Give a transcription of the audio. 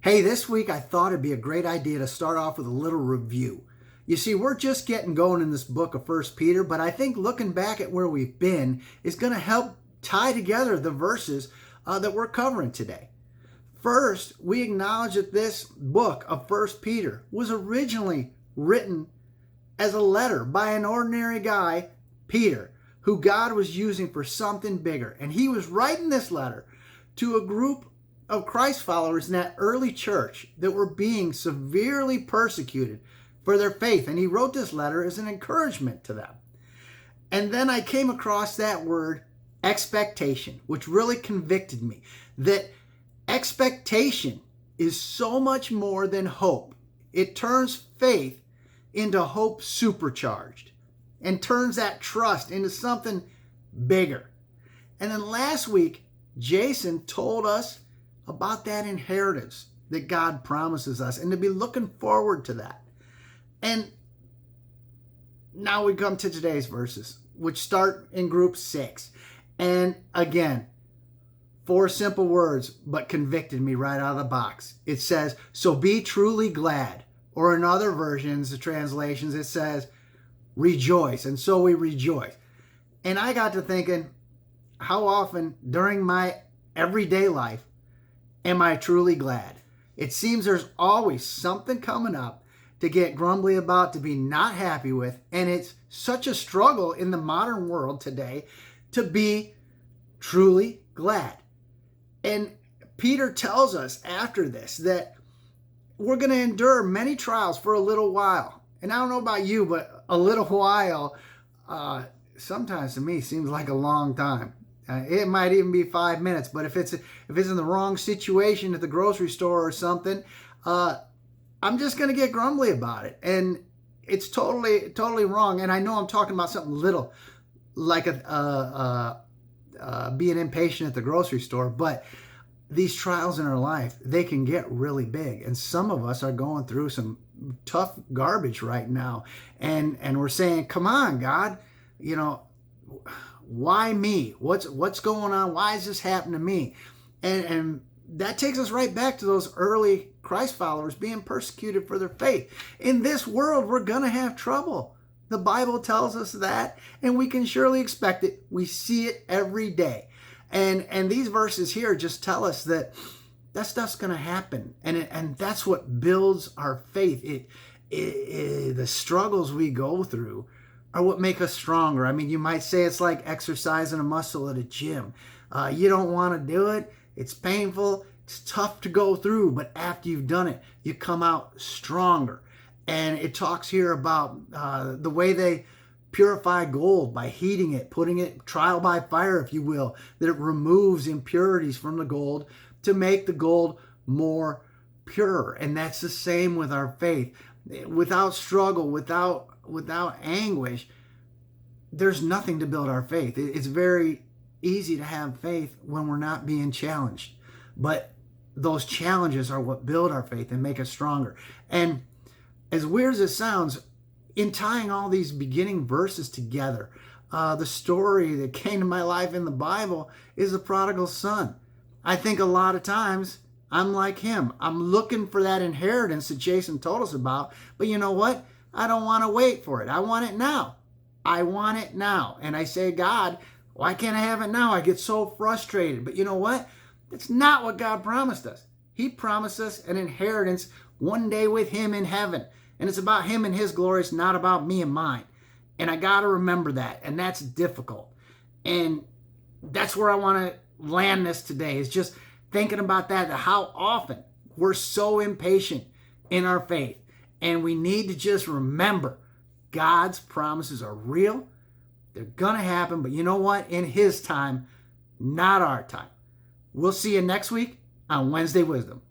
Hey, this week I thought it'd be a great idea to start off with a little review. You see, we're just getting going in this book of First Peter, but I think looking back at where we've been is going to help tie together the verses that we're covering today. First, we acknowledge that this book of First Peter was originally written as a letter by an ordinary guy, Peter, who God was using for something bigger. And he was writing this letter to a group of Christ followers in that early church that were being severely persecuted for their faith. And he wrote this letter as an encouragement to them. And then I came across that word expectation, which really convicted me that expectation is so much more than hope. It turns faith into hope supercharged and turns that trust into something bigger. And then last week, Jason told us about that inheritance that God promises us and to be looking forward to that. And now we come to today's verses, which start in group 6. And again, 4 simple words, but convicted me right out of the box. It says, so be truly glad. Or in other versions, the translations, it says, rejoice. And so we rejoice. And I got to thinking, how often during my everyday life am I truly glad? It seems there's always something coming up to get grumbly about, to be not happy with. And it's such a struggle in the modern world today to be truly glad. And Peter tells us after this that we're going to endure many trials for a little while. And I don't know about you, but a little while sometimes to me seems like a long time. It might even be 5 minutes, but if it's in the wrong situation at the grocery store or something, I'm just going to get grumbly about it. And it's totally wrong. And I know I'm talking about something little, like being impatient at the grocery store, but these trials in our life, they can get really big. And some of us are going through some tough garbage right now. And we're saying, come on, God, why me? What's going on? Why is this happening to me? And that takes us right back to those early Christ followers being persecuted for their faith. In this world, we're going to have trouble. The Bible tells us that, and we can surely expect it. We see it every day. And these verses here just tell us that stuff's going to happen. And that's what builds our faith. The struggles we go through are what make us stronger. I mean, you might say it's like exercising a muscle at a gym. You don't want to do it. It's painful. It's tough to go through. But after you've done it, you come out stronger. And it talks here about the way they purify gold by heating it, putting it trial by fire, if you will, that it removes impurities from the gold to make the gold more pure. And that's the same with our faith. Without struggle, without anguish, there's nothing to build our faith. It's very easy to have faith when we're not being challenged. But those challenges are what build our faith and make us stronger. And as weird as it sounds, in tying all these beginning verses together, the story that came to my life in the Bible is the prodigal son. I think a lot of times I'm like him. I'm looking for that inheritance that Jason told us about. But you know what? I don't want to wait for it. I want it now. I want it now. And I say, God, why can't I have it now? I get so frustrated. But you know what? That's not what God promised us. He promised us an inheritance one day with him in heaven. And it's about him and his glory. It's not about me and mine. And I got to remember that. And that's difficult. And that's where I want to land this today, is just thinking about that how often we're so impatient in our faith. And we need to just remember God's promises are real. They're going to happen. But you know what? In his time, not our time. We'll see you next week on Wednesday Wisdom.